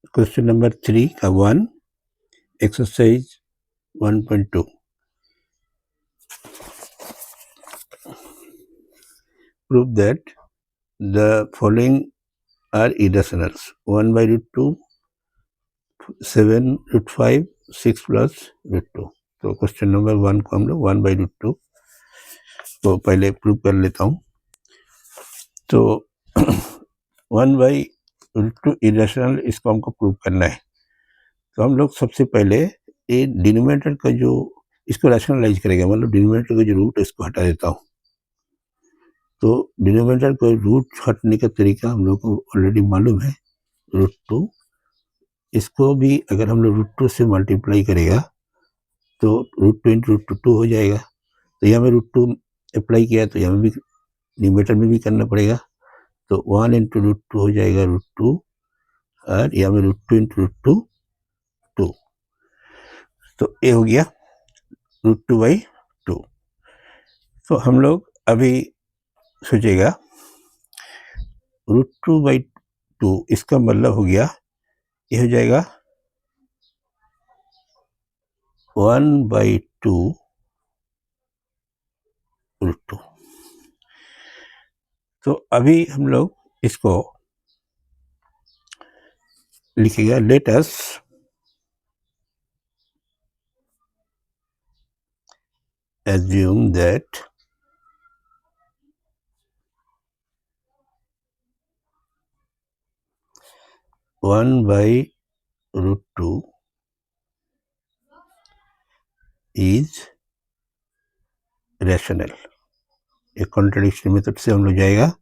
Question number 3 का 1 exercise 1.2 prove that the following are irrationals 1 by root 2 7 root 5 6 plus root 2। तो question number 1 को हम लोग 1 by root 2 तो पहले प्रूव कर लेता हूँ। तो 1 by root 2 इरेशनल, इसको हमको प्रूव करना है। तो हम लोग सबसे पहले ये डिनोमिनेटर का जो इसको रैशनलाइज करेंगे, मतलब डिनोमिनेटर का जो रूट है इसको हटा देता हूँ। तो डिनोमिनेटर को रूट हटने का तरीका हम लोग को ऑलरेडी मालूम है, रूट 2। इसको भी अगर हम लोग रूट 2 से मल्टीप्लाई करेगा तो रूट 2 इंटू रूट 2 हो जाएगा। तो यहाँ में रूट 2 अप्लाई किया तो यहाँ भी डिनोमिनेटर में भी करना पड़ेगा। तो 1 इंटू रूट 2 हो जाएगा रूट 2 और यहाँ में रूट 2 इंटू रूट 2 2। तो ये हो गया रूट 2 बाई 2। तो हम लोग अभी सोचेगा रूट 2 बाई 2, इसका मतलब हो गया, ये हो जाएगा 1 बाई 2 रूट 2। तो अभी हम लोग इसको लिखेगा, let us assume that one by root 2 is rational। एक कॉन्ट्रडिक्शन मेथड से हम लोग जाएगा,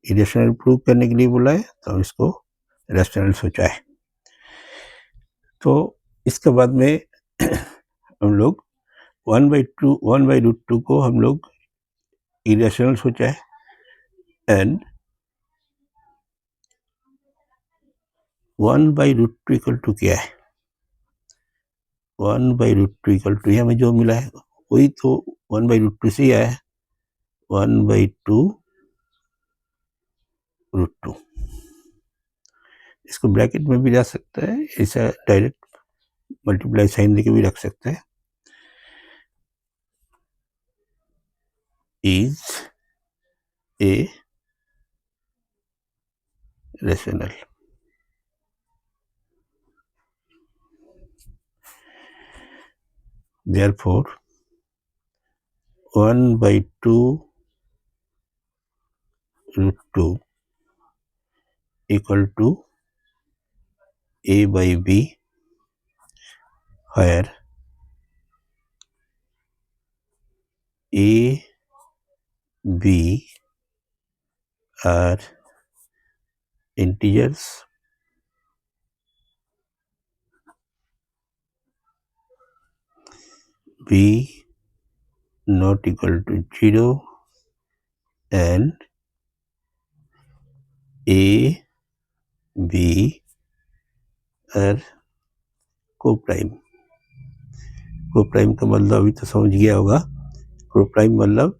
इरेशनल प्रूव करने के लिए बोला है तो हम इसको रैशनल सोचा है। तो इसके बाद में हम लोग 1 बाई रूट 2 को हम लोग इरेशनल सोचा है and 1 by root 2 equal to क्या है, 1 बाई रूट 2 इक्वल टू हमें जो मिला है वही तो 1 बाई रूट 2 से ही आया है, 1 बाई 2 रूट 2। इसको ब्रैकेट में भी जा सकता है, ऐसा डायरेक्ट मल्टीप्लाई साइन देके भी रख सकता है। Is a rational. Therefore 1 by 2 root 2 equal to a by b, where a, b are integers, b not equal to 0 and a, b are coprime. Coprime का मतलब अभी तो समझ गया होगा, कोप्राइम मतलब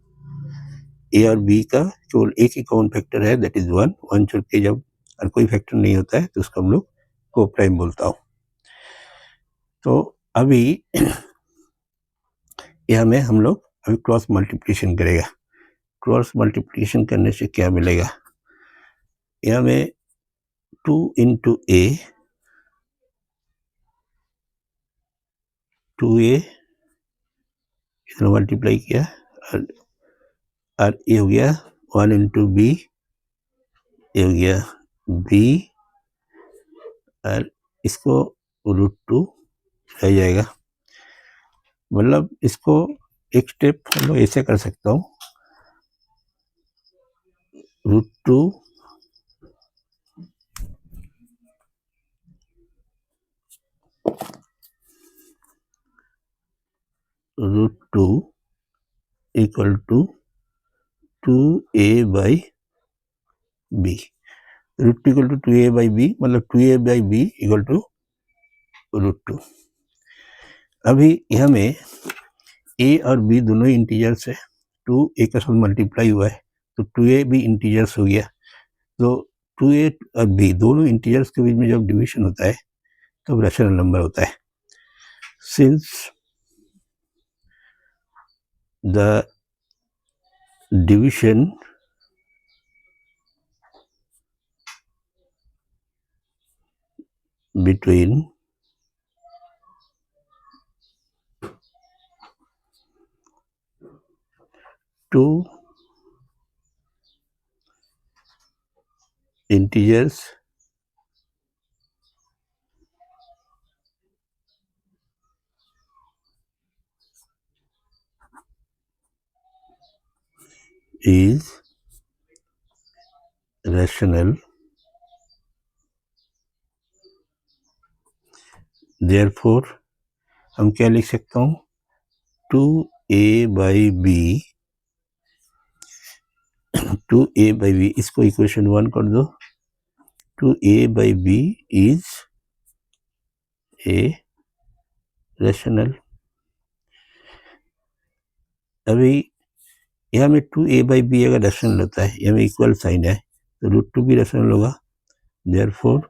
ए और बी का केवल एक ही कॉमन फैक्टर है, दैट इज 1। 1 छोड़ के जब और कोई फैक्टर नहीं होता है तो उसको हम लोग कोप्राइम बोलता हूँ। तो अभी यह में हम लोग अभी क्रॉस मल्टीप्लिकेशन करेगा। क्रॉस मल्टीप्लिकेशन करने से क्या मिलेगा, यह में 2 इंटू ए, 2a इसने मल्टीप्लाई किया और ये हो गया 1 इंटू बी, ये हो गया b और इसको रूट 2 रह जाएगा। मतलब इसको एक स्टेप हम लोग ऐसे कर सकता हूँ, root 2 equal to 2a by b. Root 2 equal to 2a by b, मतलब 2a by b equal to root 2। अभी यहाँ में a और b दोनों ही इंटीजर्स है, 2 a के साथ मल्टीप्लाई हुआ है तो 2a भी इंटीजर्स हो गया। तो 2a और b दोनों इंटीजर्स के बीच में जब डिवीजन होता है तब रैशनल नंबर होता है. Since the division between two integers is rational, therefore हम क्या लिख सकता हूँ 2a/b 2a/b इसको इक्वेशन 1 कर दो. 2a/b is a rational. अभी यहाँ में 2a/b अगर रैशनल होता है, यहाँ में इक्वल साइन है तो √2 भी रैशनल होगा. therefore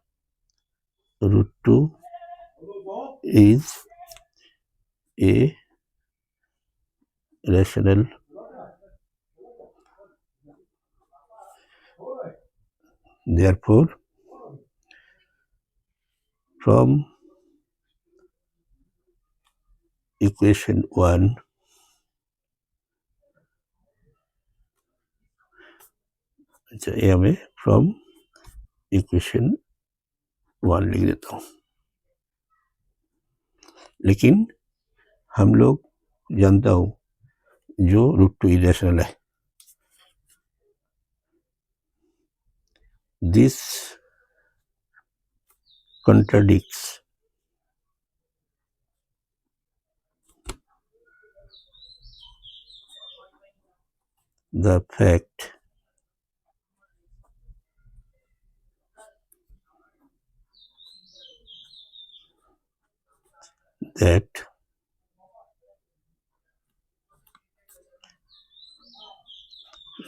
√2 is a rational. Therefore from equation 1 अच्छा ये हमें फ्रॉम इक्वेशन 1 लिख देता हूँ. लेकिन हम लोग जानता हूँ जो √2 इरेशनल है. This contradicts the fact that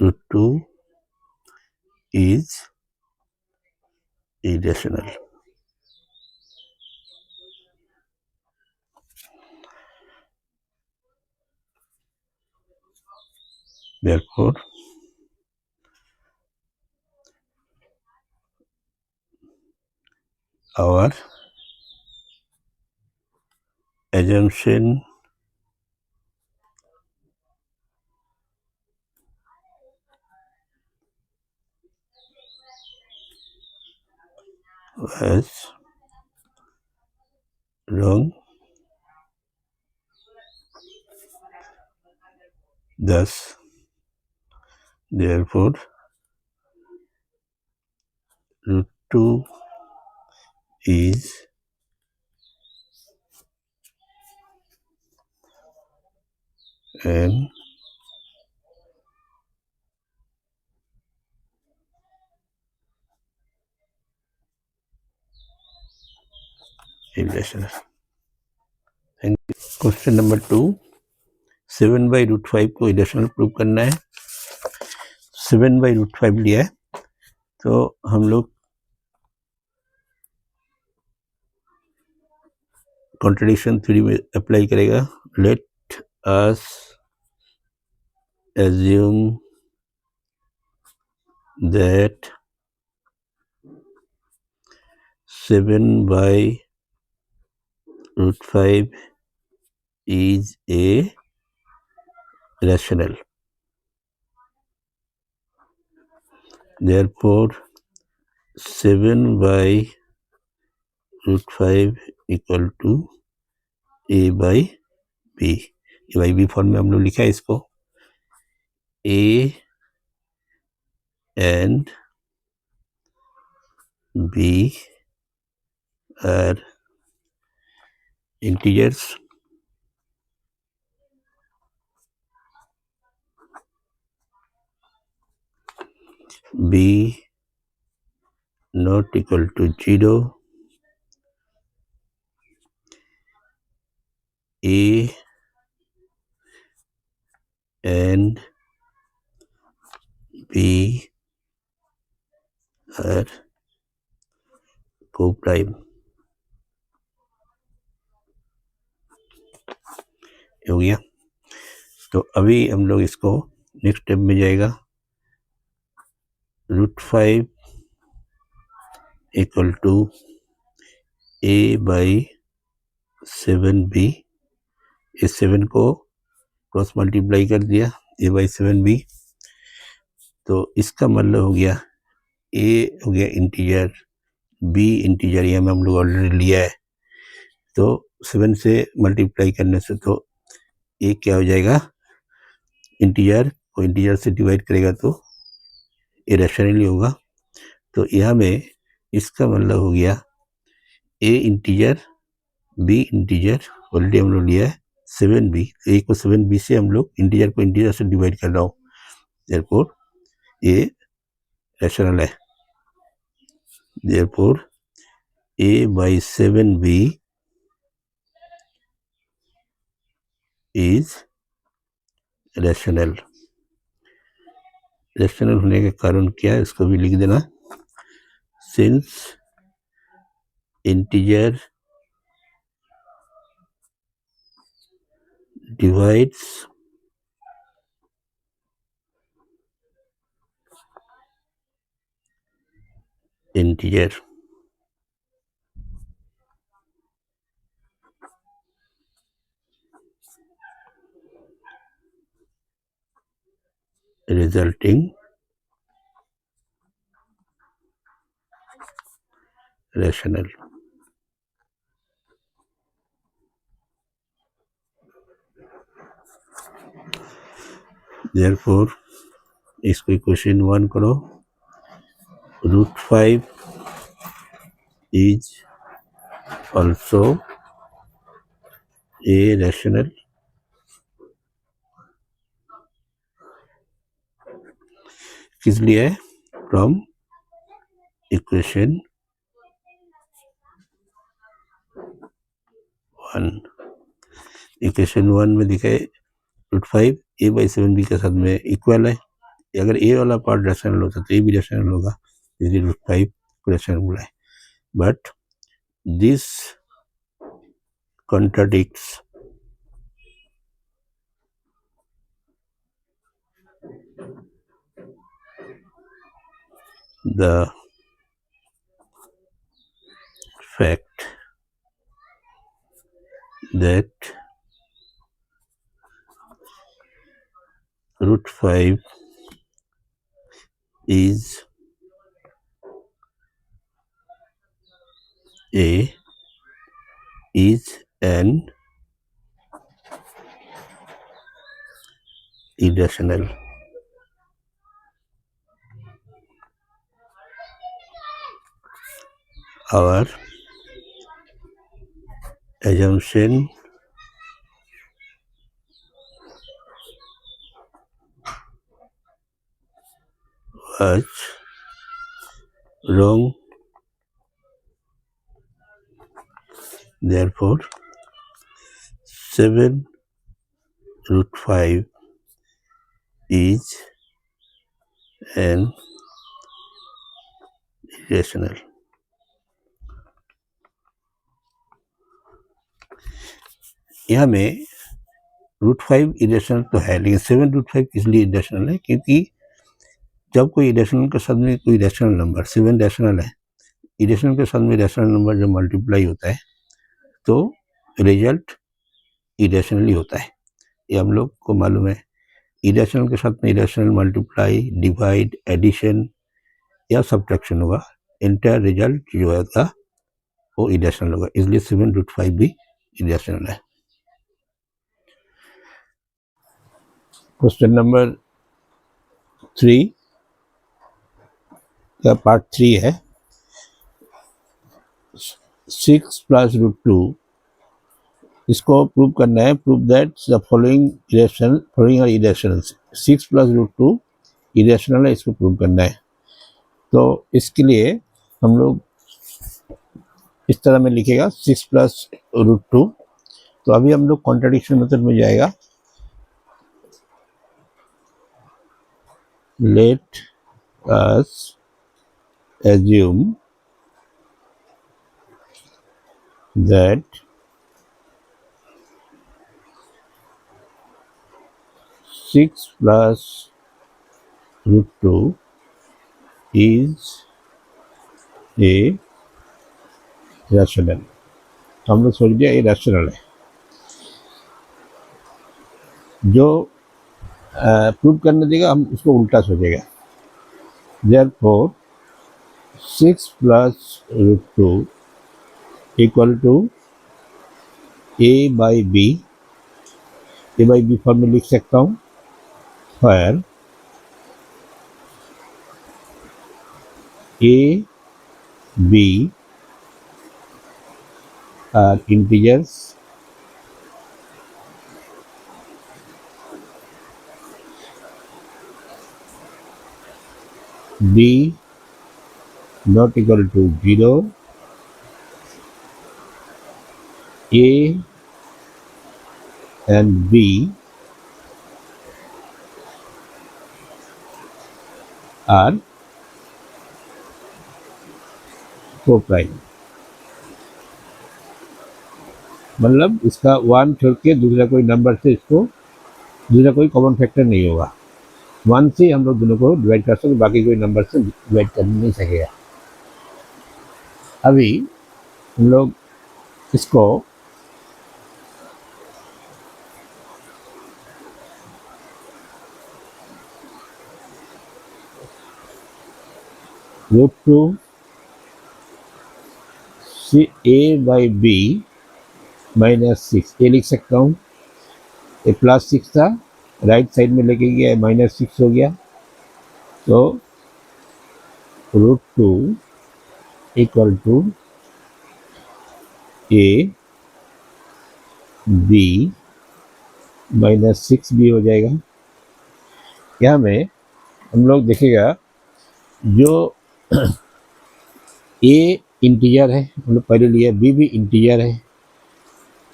√2 is irrational. Therefore our assumption was wrong. Thus therefore √2 is an irrational. Thank you. Question number 2. 7/√5 को इरेशनल प्रूव करना है. 7/√5 लिया है तो हम लोग कॉन्ट्रडिक्शन थ्योरी में अप्लाई करेगा. Let us assume that 7/√5 is a rational. Therefore 7/√5 equal to a/b. a/b form में हम लोग लिखा है इसको. a and b are integers. b not equal to 0. a and b are co-prime। हो गया। तो अभी हम लोग इसको नेक्स्ट स्टेप में जाएगा, √5 इक्वल टू a/7b। इस 7 को क्रॉस मल्टीप्लाई कर दिया, a/7b। तो इसका मतलब हो गया a हो गया इंटीजर, b इंटीजर, ये हम लोग ऑलरेडी लिया है। तो 7 से मल्टीप्लाई करने से तो a क्या हो जाएगा, इंटीजर को इंटीजर से डिवाइड करेगा तो इरेशनली होगा। तो यहाँ में इसका मतलब हो गया a integer, b integer, already हम लोग लिया है 7b। a को 7b से हम लोग इंटीजर को इंटीजर से डिवाइड कर रहा हूँ, देयरफॉर a रैशनल है। Therefore a/7b is rational. Rational होने का कारण क्या है, इसको भी लिख देना। Since integer divides integer, resulting rational। therefore इसको इक्वेशन 1 करो, √5 is also a rational। किस लिए है, फ्रॉम इक्वेशन 1। इक्वेशन 1 में दिखे √5 a/7b के साथ में इक्वल है। अगर a वाला पार्ट रैशनल होता तो a भी रैशनल होगा, इसलिए √5 रैशनल है। But this contradicts the fact that √5 is an irrational। Our assumption was wrong, therefore 7√5 is an irrational। यहाँ में √5 इरेशनल तो है, लेकिन 7√5 इसलिए इरेशनल है क्योंकि जब कोई इरेशनल के साथ में कोई रैशनल नंबर, 7 रैशनल है, इरेशनल के साथ में रैशनल नंबर जब मल्टीप्लाई होता है तो रिजल्ट इरेशनली होता है। ये हम लोग को मालूम है। इरेशनल के साथ में इरेशनल मल्टीप्लाई, डिवाइड, एडिशन या सब्ट्रैक्शन होगा, इंटायर रिजल्ट जो होगा वो इरेशनल होगा, इसलिए 7√5 भी इरेशनल है। क्वेश्चन नंबर 3 का पार्ट 3 है, 6 + √2। इसको प्रूव करना है, prove that the following are irrational. 6 + √2 irrational है, इसको प्रूव करना है। तो इसके लिए हम लोग इस तरह में लिखेगा 6 + √2। तो अभी हम लोग कॉन्ट्रडिक्शन मेथड में जाएगा। Let us assume that six plus root 2 is a rational। तो हम लोग सोच दिया ये रैशनल है। जो प्रूव करने देगा हम उसको उल्टा सोचेगा। Therefore 6 plus root 2 equal to a by b। a by b form में लिख सकता हूँ, where a b are integers b not equal to 0, a and b are co-prime। मतलब इसका 1 छोड़ के दूसरा कोई नंबर से इसको दूसरा कोई कॉमन फैक्टर नहीं होगा। 1 से हम लोग दोनों को डिवाइड कर सकते, बाकी कोई नंबर से डिवाइड कर नहीं सकेगा। अभी हम लोग इसको रूट 2 से a बाई बी -6 ए लिख सकता हूँ। ए +6 था, राइट साइड में लेके गया -6 हो गया, तो root 2 equal to a b -6 भी हो जाएगा। यहाँ में हम लोग देखेगा जो a इंटीजर है, हम लोग पहले लिया, b भी इंटीजर है,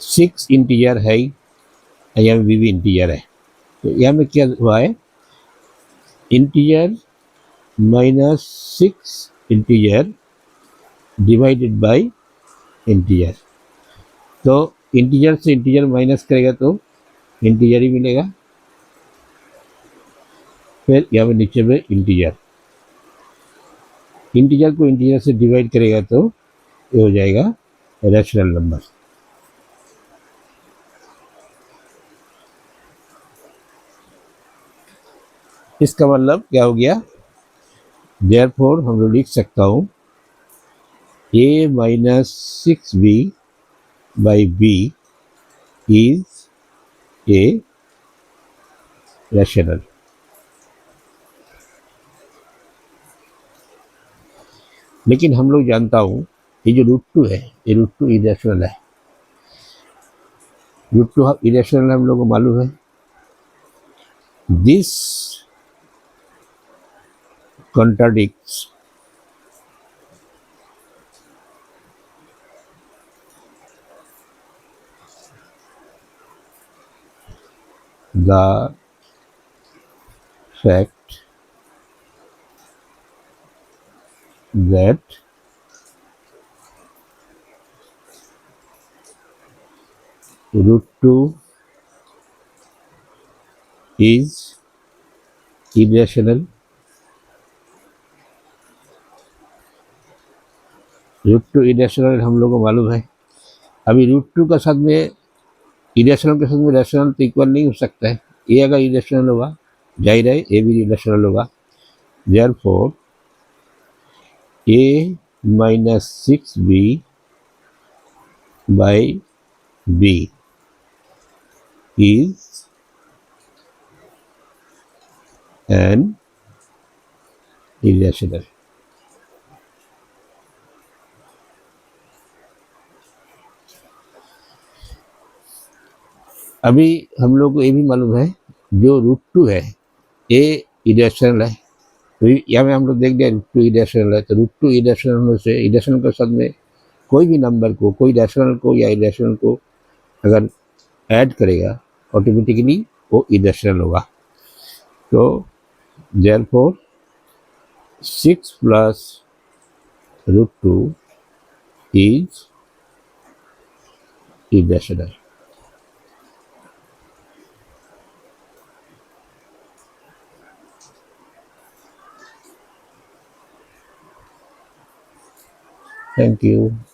6 इंटीजर है, यहाँ में b भी इंटीजर है। तो यहाँ में क्या हुआ है, integer -6 integer divided by integer. तो इंटीजर से इंटीजर माइनस करेगा तो इंटीजर ही मिलेगा। फिर यहाँ पे नीचे में इंटीजर को इंटीजर से डिवाइड करेगा तो ये हो जाएगा रैशनल नंबर। इसका मतलब क्या हो गया, देयरफॉर हम लोग लिख सकता हूँ a -6b by b is a rational। लेकिन हम लोग जानता हूँ ये जो रूट 2 है, ये रूट 2 इरेशनल है। रूट 2 इरेशनल हम लोग को मालूम है। This contradicts the fact that root 2 is irrational। Root 2 irrational हम लोगों को मालूम है। अभी रूट 2 का साथ में इरेशनल के साथ में रैशनल तो इक्वल नहीं हो सकता है। ए अगर इरेशनल होगा, जाहिर है ए भी इरेशनल होगा। Therefore a -6b by b is an irrational। अभी हम लोग को ये भी मालूम है जो रूट 2 है ये इरेशनल है। तो यहाँ में हम लोग देख लिया रूट 2 इरेशनल है। तो रूट 2 इरेशनल होने से इरेशनल के साथ में कोई भी नंबर को, कोई रैशनल को या इरेशनल को अगर ऐड करेगा ऑटोमेटिकली वो इरेशनल होगा। तो therefore 6 + root 2 is e dash dash. Thank you.